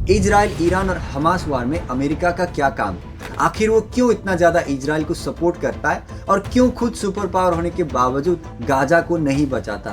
Israel, Iran और Hamas वार में America का क्या काम? आखिर वो क्यों इतना ज्यादा इजराइल को सपोर्ट करता है और क्यों खुद सुपर पावर होने के बावजूद गाजा को नहीं बचाता?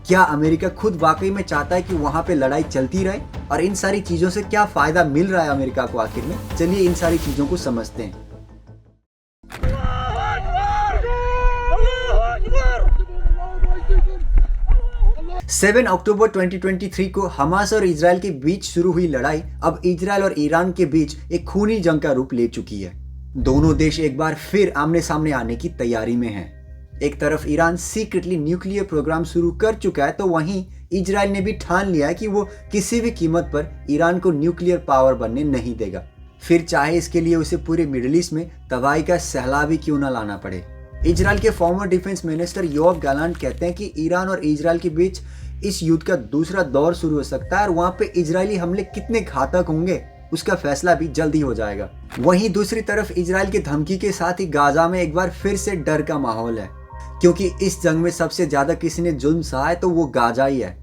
क्या अमेरिका खुद वाकई में चाहता है कि वहां पे लड़ाई चलती रहे? और इन सारी चीजों से क्या फायदा मिल रहा है अमेरिका को आखिर में? चलिए इन सारी चीजों को समझते हैं। 7 अक्टूबर 2023 को हमास और इजराइल के बीच शुरू हुई लड़ाई अब इजराइल और ईरान के बीच एक खूनी जंग का रूप ले चुकी है। दोनों देश एक बार फिर आमने सामने आने की तैयारी में हैं। एक तरफ ईरान सीक्रेटली न्यूक्लियर प्रोग्राम शुरू कर चुका है, तो वहीं इजराइल ने भी ठान लिया है कि वो किसी भी कीमत पर ईरान को न्यूक्लियर पावर बनने नहीं देगा, फिर चाहे इसके लिए उसे पूरे मिडिल ईस्ट में तबाही का सैलाब ही क्यों न लाना पड़े। इजराइल के farmer defence minister Yoav Gallant कहते हैं कि ईरान और इजराइल के बीच इस युद्ध का दूसरा दौर शुरू हो सकता है और वहां पे इजरायली हमले कितने घातक होंगे उसका फैसला भी जल्दी हो जाएगा। वहीं दूसरी तरफ इजराइल की धमकी के साथ ही गाजा में एक बार फिर से डर का माहौल है, क्योंकि इस जंग में सबसे ज्यादा किसी ने जुल्म सहा है तो वो गाजा ही है।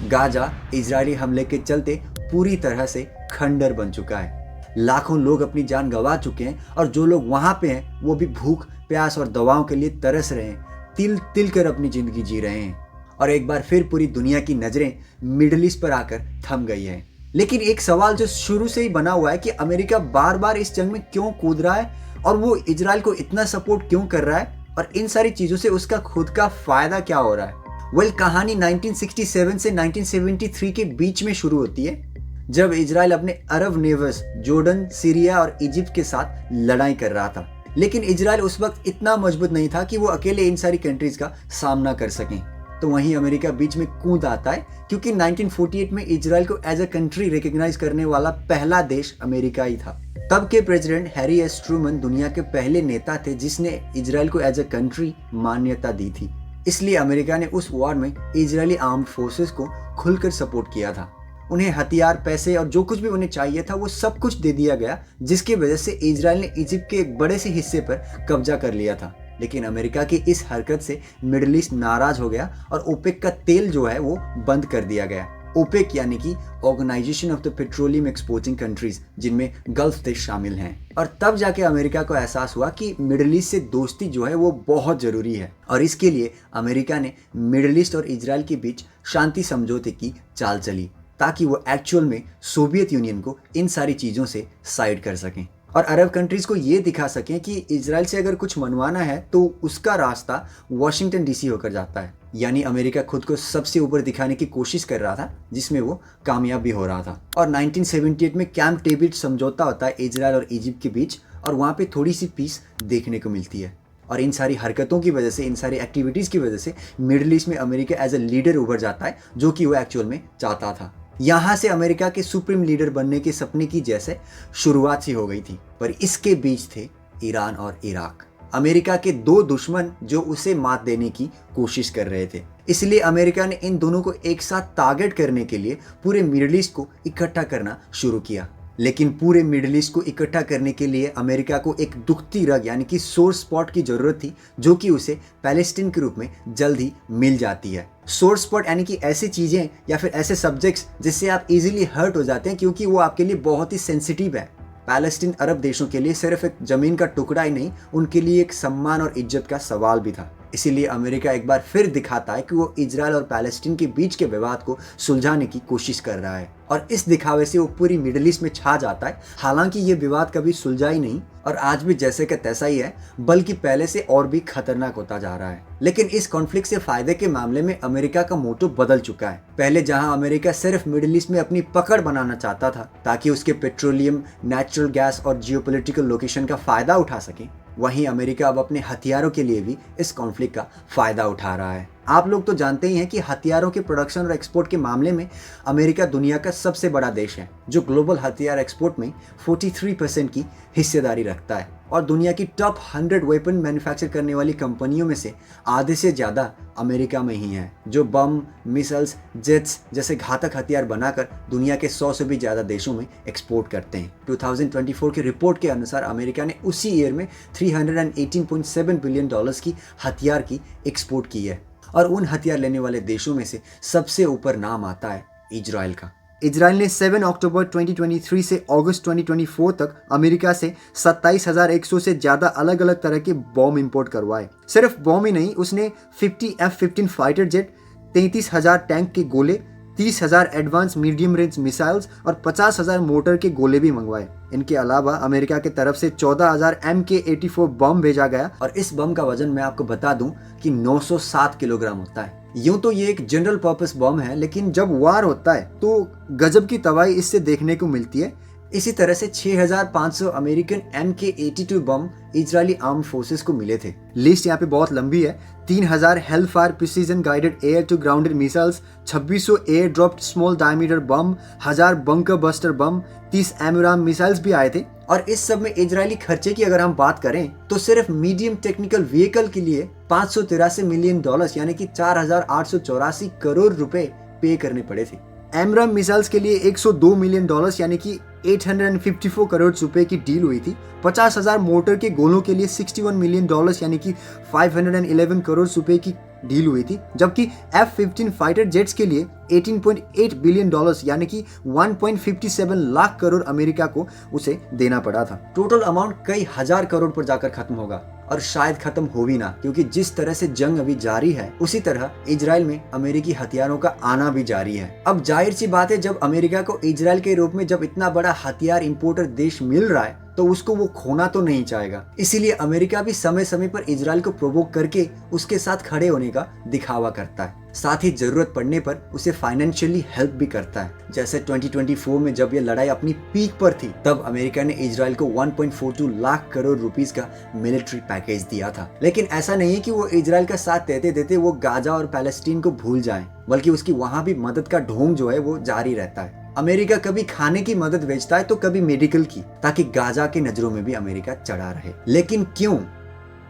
गाजा इजरायली हमले के चलते पूरी तरह से खंडर बन चुका है। लाखों लोग अपनी जान गंवा चुके हैं और जो लोग वहां पे हैं वो भी भूख, प्यास और दवाओं के लिए तरस रहे हैं, तिल तिल कर अपनी जिंदगी जी रहे हैं। और एक बार फिर पूरी दुनिया की नजरें मिडिल ईस्ट पर आकर थम गई है। लेकिन एक सवाल जो शुरू से ही बना हुआ है कि अमेरिका बार बार इस जंग में क्यों कूद रहा है और वो इजराइल को इतना सपोर्ट क्यों कर रहा है और इन सारी चीजों से उसका खुद का फायदा क्या हो रहा है। कहानी 1967 से 1973 के बीच में शुरू होती है, जब इजराइल अपने अरब नेबर्स जॉर्डन, सीरिया और इजिप्ट के साथ लड़ाई कर रहा था। लेकिन इजराइल उस वक्त इतना मजबूत नहीं था कि वो अकेले इन सारी कंट्रीज का सामना कर सकें। तो वहीं अमेरिका बीच में कूद आता है, क्योंकि 1948 में इजराइल को एज अ कंट्री रिकॉग्नाइज करने वाला पहला देश अमेरिका ही था। तब के प्रेसिडेंट हैरी एस ट्रूमन दुनिया के पहले नेता थे जिसने इजराइल को एज अ कंट्री मान्यता दी थी। इसलिए अमेरिका ने उस वॉर में इजरायली आर्म्ड फोर्सेस को खुलकर सपोर्ट किया था। उन्हें हथियार, पैसे और जो कुछ भी उन्हें चाहिए था वो सब कुछ दे दिया गया, जिसकी वजह से इजराइल ने इजिप्ट के एक बड़े से हिस्से पर कब्जा कर लिया था। लेकिन अमेरिका की इस हरकत से मिडिल ईस्ट नाराज हो गया और ओपेक का तेल जो है वो बंद कर दिया गया। ओपेक यानी कि organisation of the petroleum exporting countries, जिनमें गल्फ देश शामिल हैं। और तब जाके अमेरिका को एहसास हुआ कि मिडिल ईस्ट से दोस्ती जो है वो बहुत जरूरी है और इसके लिए अमेरिका ने मिडिल ईस्ट और इजराइल के बीच शांति समझौते की चाल चली, ताकि वो एक्चुअल में सोवियत यूनियन को इन सारी चीजों से साइड कर सकें और अरब कंट्रीज को ये दिखा सकें कि इजराइल से अगर कुछ मनवाना है तो उसका रास्ता वॉशिंगटन डीसी होकर जाता है। यानी अमेरिका खुद को सबसे ऊपर दिखाने की कोशिश कर रहा था, जिसमें वो कामयाब भी हो रहा था। और 1978 में कैंप डेविड समझौता होता है इजराइल और इजिप्ट के बीच, और वहाँ पे थोड़ी सी पीस देखने को मिलती है। और इन सारी हरकतों की वजह से, इन सारी एक्टिविटीज़ की वजह से मिडिल ईस्ट में अमेरिका एज ए लीडर उभर जाता है, जो कि वो एक्चुअल में चाहता था। यहाँ से अमेरिका के सुप्रीम लीडर बनने के सपने की जैसे शुरुआत सी हो गई थी। पर इसके बीच थे ईरान और इराक, अमेरिका के दो दुश्मन जो उसे मात देने की कोशिश कर रहे थे। इसलिए अमेरिका ने इन दोनों को एक साथ टारगेट करने के लिए पूरे मिडिल ईस्ट को इकट्ठा करना शुरू किया। लेकिन पूरे मिडिल ईस्ट को इकट्ठा करने के लिए अमेरिका को एक दुखती रग यानी कि सोर स्पॉट की जरूरत थी, जो कि उसे पैलेस्टीन के रूप में जल्द ही मिल जाती है। सोर स्पॉट यानी कि ऐसी चीजें या फिर ऐसे सब्जेक्ट्स जिससे आप इजीली हर्ट हो जाते हैं, क्योंकि वो आपके लिए बहुत ही सेंसिटिव है। पैलेस्टीन अरब देशों के लिए सिर्फ एक जमीन का टुकड़ा ही नहीं, उनके लिए एक सम्मान और इज्जत का सवाल भी था। इसीलिए अमेरिका एक बार फिर दिखाता है कि वो इजराइल और पैलेस्टीन के बीच के विवाद को सुलझाने की कोशिश कर रहा है, और इस दिखावे से वो पूरी मिडिल ईस्ट में छा जाता है। हालांकि ये विवाद कभी सुलझा ही नहीं और आज भी जैसे का तैसा ही है, बल्कि पहले से और भी खतरनाक होता जा रहा है। लेकिन इस कॉन्फ्लिक्ट से फायदे के मामले में अमेरिका का मोटो बदल चुका है। पहले जहां अमेरिका सिर्फ मिडिल ईस्ट में अपनी पकड़ बनाना चाहता था ताकि उसके पेट्रोलियम, नेचुरल गैस और जियोपॉलिटिकल लोकेशन का फायदा उठा सके, वहीं अमेरिका अब अपने हथियारों के लिए भी इस कॉन्फ्लिक्ट का फायदा उठा रहा है। आप लोग तो जानते ही हैं कि हथियारों के प्रोडक्शन और एक्सपोर्ट के मामले में अमेरिका दुनिया का सबसे बड़ा देश है, जो ग्लोबल हथियार एक्सपोर्ट में 43% की हिस्सेदारी रखता है और दुनिया की टॉप 100 वेपन मैन्युफैक्चर करने वाली कंपनियों में से आधे से ज़्यादा अमेरिका में ही हैं, जो बम, मिसाइल्स, जेट्स जैसे घातक हथियार बनाकर दुनिया के 100 से भी ज़्यादा देशों में एक्सपोर्ट करते हैं। 2024 की रिपोर्ट के अनुसार अमेरिका ने उसी ईयर में $318.7 बिलियन की हथियार की एक्सपोर्ट की है और उन हथियार लेने वाले देशों में से सबसे ऊपर नाम आता है इजराइल का। इजराइल ने 7 अक्टूबर 2023 से अगस्त 2024 तक अमेरिका से 27,100 से ज़्यादा अलग अलग तरह के बॉम्ब इंपोर्ट करवाए। सिर्फ बॉम्ब ही नहीं, उसने 50 F-15 फाइटर जेट, 33,000 टैंक के गोले, 30,000 एडवांस मीडियम रेंज मिसाइल्स और 50,000 मोटर के गोले भी मंगवाए। इनके अलावा अमेरिका की तरफ से 14,000 MK-84 बम भेजा गया और इस बम का वजन मैं आपको बता दूं कि 907 किलोग्राम होता है। यूं तो ये एक जनरल पर्पस बम है, लेकिन जब वार होता है तो गजब की तबाही इससे देखने को मिलती है। इसी तरह से 6,500 अमेरिकन MK-82 बम इजरायली आर्म फोर्सेस को मिले थे। लिस्ट यहाँ पे बहुत लंबी है। 3,000 Hellfire precision guided air to grounded missiles, 2600 air dropped small diameter bomb, 1000 bunker buster bomb, 30 AMRAAM missiles भी आए थे। और इस सब में इजरायली खर्चे की अगर हम बात करें तो सिर्फ मीडियम टेक्निकल व्हीकल के लिए $583 मिलियन यानी कि 4,884 करोड़ रुपए पे करने पड़े थे। एमराम मिसाइल्स के लिए $102 मिलियन यानी कि 854 करोड़ रुपए की डील हुई थी। 50,000 मोटर के गोलों के लिए $61 मिलियन यानी कि 511 करोड़ रुपए की डील हुई थी, जबकि F-15 फाइटर जेट्स के लिए $18.8 बिलियन यानी कि 1.57 लाख करोड़ अमेरिका को उसे देना पड़ा था। टोटल अमाउंट कई हजार करोड़ पर जाकर खत्म होगा और शायद खत्म हो भी ना, क्योंकि जिस तरह से जंग अभी जारी है उसी तरह इजराइल में अमेरिकी हथियारों का आना भी जारी है। अब जाहिर सी बात है, जब अमेरिका को इजराइल के रूप में जब इतना बड़ा हथियार इंपोर्टर देश मिल रहा है तो उसको वो खोना तो नहीं चाहेगा। इसीलिए अमेरिका भी समय समय पर इजराइल को प्रोवोक करके उसके साथ खड़े होने का दिखावा करता है। साथ ही जरूरत पड़ने पर उसे फाइनेंशियली हेल्प भी करता है। जैसे 2024 में जब ये लड़ाई अपनी पीक पर थी तब अमेरिका ने इजराइल को 1.42 लाख करोड़ रुपीस का मिलिट्री पैकेज दिया था। लेकिन ऐसा नहीं है कि वो इजराइल का साथ देते देते वो गाजा और पैलेस्टीन को भूल जाएं, बल्कि उसकी वहां भी मदद का ढोंग जो है वो जारी रहता है। अमेरिका कभी खाने की मदद भेजता है तो कभी मेडिकल की, ताकि गाजा की नजरों में भी अमेरिका चढ़ा रहे। लेकिन क्यों?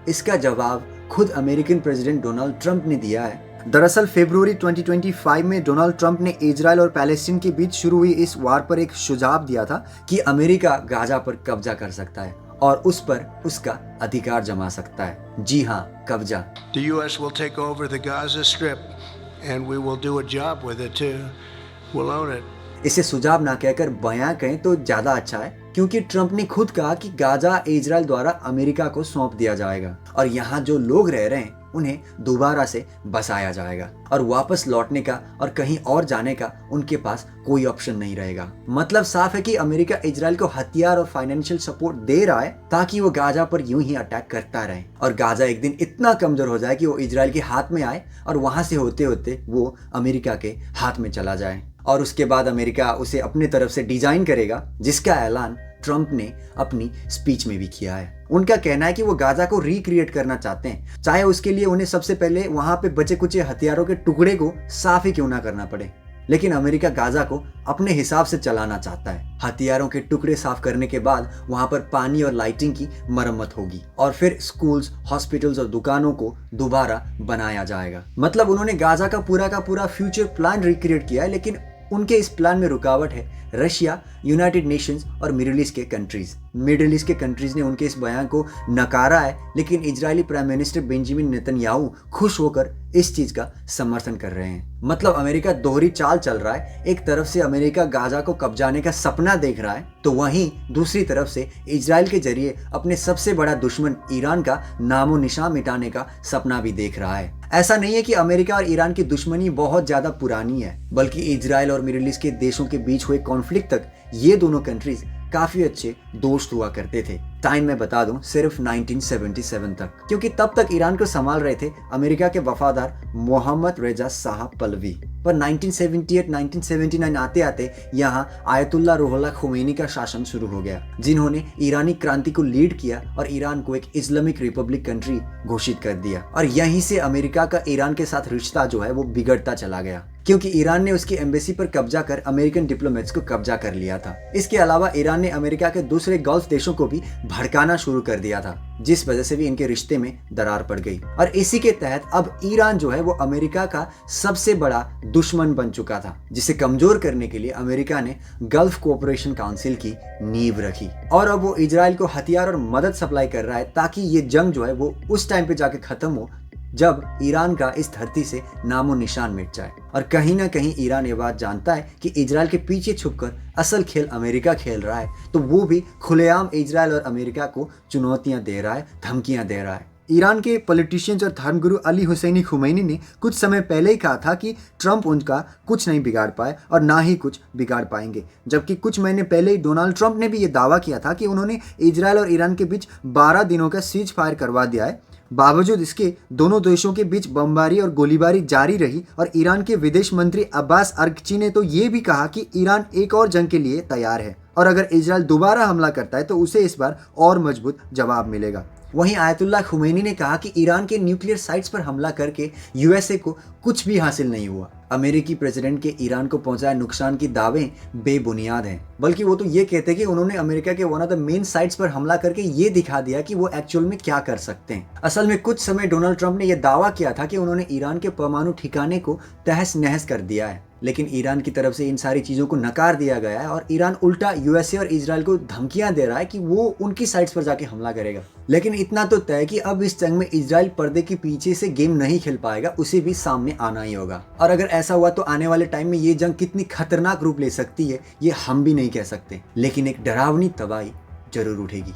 इसका जवाब खुद अमेरिकन प्रेसिडेंट डोनाल्ड ट्रंप ने दिया है। दरअसल फरवरी 2025 में डोनाल्ड ट्रंप ने इजराइल और पैलेस्टीन के बीच शुरू हुई इस वार पर एक सुझाव दिया था कि अमेरिका गाजा पर कब्जा कर सकता है और उस पर उसका अधिकार जमा सकता है। जी हाँ, कब्जा। The US will take over the Gaza Strip and we will do a job with it too. We'll own it. इसे सुझाव ना कहकर बयां कहें तो ज्यादा अच्छा है, क्योंकि ट्रंप ने खुद कहा कि गाजा इजराइल द्वारा अमेरिका को सौंप दिया जाएगा और यहाँ जो लोग रह रहे हैं उन्हें दोबारा से बसाया जाएगा और वापस लौटने का और कहीं और जाने का उनके पास कोई ऑप्शन नहीं रहेगा। मतलब साफ है कि अमेरिका इजराइल को हथियार और फाइनेंशियल सपोर्ट दे रहा है ताकि वो गाजा पर यूं ही अटैक करता रहे और गाजा एक दिन इतना कमजोर हो जाए कि वो इजराइल के हाथ में आए और वहां से होते होते वो अमेरिका के हाथ में चला जाए। और उसके बाद अमेरिका उसे अपने तरफ से डिजाइन करेगा, जिसका ऐलान ट्रंप ने अपनी स्पीच में भी किया है। उनका कहना है कि वो गाजा को रिक्रिएट करना चाहते हैं, चाहे उसके लिए उन्हें सबसे पहले वहां पे बचे कुचे हथियारों के टुकड़े को साफ ही क्यों ना करना पड़े। लेकिन अमेरिका गाजा को अपने हिसाब से चलाना चाहता है। हथियारों के टुकड़े साफ करने के बाद वहां पर पानी और लाइटिंग की मरम्मत होगी और फिर स्कूल्स, हॉस्पिटल्स और दुकानों को दोबारा बनाया जाएगा। मतलब उन्होंने गाजा का पूरा फ्यूचर प्लान रिक्रिएट किया है, लेकिन उनके इस प्लान में रुकावट है रशिया, यूनाइटेड नेशंस और मिडिल ईस्ट के कंट्रीज। मिडिल ईस्ट के कंट्रीज ने उनके इस बयान को नकारा है, लेकिन Israeli prime minister Benjamin Netanyahu खुश होकर इस चीज का समर्थन कर रहे हैं। मतलब अमेरिका दोहरी चाल चल रहा है। एक तरफ से अमेरिका गाजा को कब्जाने का सपना देख रहा है, तो वहीं दूसरी तरफ से इजराइल के जरिए अपने सबसे बड़ा दुश्मन ईरान का नामो निशान मिटाने का सपना भी देख रहा है। ऐसा नहीं है कि अमेरिका और ईरान की दुश्मनी बहुत ज्यादा पुरानी है, बल्कि इजराइल और मिडिल ईस्ट के देशों के बीच हुए कॉन्फ्लिक्ट तक ये दोनों कंट्रीज काफी अच्छे दोस्त हुआ करते थे। टाइम मैं बता दूं, सिर्फ 1977 तक, क्योंकि तब तक ईरान को संभाल रहे थे अमेरिका के वफादार मोहम्मद रेजा शाह पहलवी। पर 1978-1979 आते आते यहाँ आयतुल्ला रुहुल्लाह खुमैनी का शासन शुरू हो गया, जिन्होंने ईरानी क्रांति को लीड किया और ईरान को एक इस्लामिक रिपब्लिक कंट्री घोषित कर दिया। और यहीं से अमेरिका का ईरान के साथ रिश्ता जो है वो बिगड़ता चला गया, क्योंकि ईरान ने उसकी एम्बेसी पर कब्जा कर अमेरिकन डिप्लोमेट्स को कब्जा कर लिया था। इसके अलावा ईरान ने अमेरिका के दूसरे गल्फ देशों को भी भड़काना शुरू कर दिया था, जिस वजह से भी इनके रिश्ते में दरार पड़ गई। और इसी के तहत अब ईरान जो है वो अमेरिका का सबसे बड़ा दुश्मन बन चुका था, जिसे कमजोर करने के लिए अमेरिका ने गल्फ कोऑपरेशन काउंसिल की नींव रखी और अब वो इजराइल को हथियार और मदद सप्लाई कर रहा है ताकि ये जंग जो है वो उस टाइम पे जाके खत्म हो जब ईरान का इस धरती से नामो निशान मिट जाए। और कहीं ना कहीं ईरान ये बात जानता है कि इजराइल के पीछे छुपकर असल खेल अमेरिका खेल रहा है, तो वो भी खुलेआम इजराइल और अमेरिका को चुनौतियां दे रहा है, धमकियां दे रहा है। ईरान के पॉलिटिशियंस और धर्मगुरु अली हुसैनी खुमैनी ने कुछ समय पहले ही कहा था कि ट्रंप उनका कुछ नहीं बिगाड़ पाए और ना ही कुछ बिगाड़ पाएंगे, जबकि कुछ महीने पहले ही डोनाल्ड ट्रंप ने भी ये दावा किया था कि उन्होंने इजराइल और ईरान के बीच 12 दिनों का सीज फायर करवा दिया है। बावजूद इसके दोनों देशों के बीच बमबारी और गोलीबारी जारी रही और ईरान के विदेश मंत्री अब्बास अरगची ने तो ये भी कहा कि ईरान एक और जंग के लिए तैयार है और अगर इजराइल दोबारा हमला करता है तो उसे इस बार और मजबूत जवाब मिलेगा। वहीं आयतुल्लाह खुमैनी ने कहा कि ईरान के न्यूक्लियर साइट्स पर हमला करके यूएसए को कुछ भी हासिल नहीं हुआ। अमेरिकी प्रेसिडेंट के ईरान को पहुंचाए नुकसान की दावे बेबुनियाद हैं, बल्कि वो तो ये कहते हैं कि उन्होंने अमेरिका के one of the main sites पर हमला करके ये दिखा दिया कि वो एक्चुअल में क्या कर सकते हैं। असल में कुछ समय डोनाल्ड ट्रंप ने यह दावा किया था कि उन्होंने ईरान के परमाणु ठिकाने को तहस नहस कर दिया है, लेकिन ईरान की तरफ से इन सारी चीज़ों को नकार दिया गया है और ईरान उल्टा यूएसए और इजराइल को धमकियां दे रहा है कि वो उनकी साइट्स पर जाके हमला करेगा। लेकिन इतना तो तय कि अब इस जंग में इजराइल पर्दे के पीछे से गेम नहीं खेल पाएगा, उसे भी सामने आना ही होगा। और अगर ऐसा हुआ तो आने वाले टाइम में ये जंग कितनी खतरनाक रूप ले सकती है ये हम भी नहीं कह सकते, लेकिन एक डरावनी तबाही जरूर उठेगी।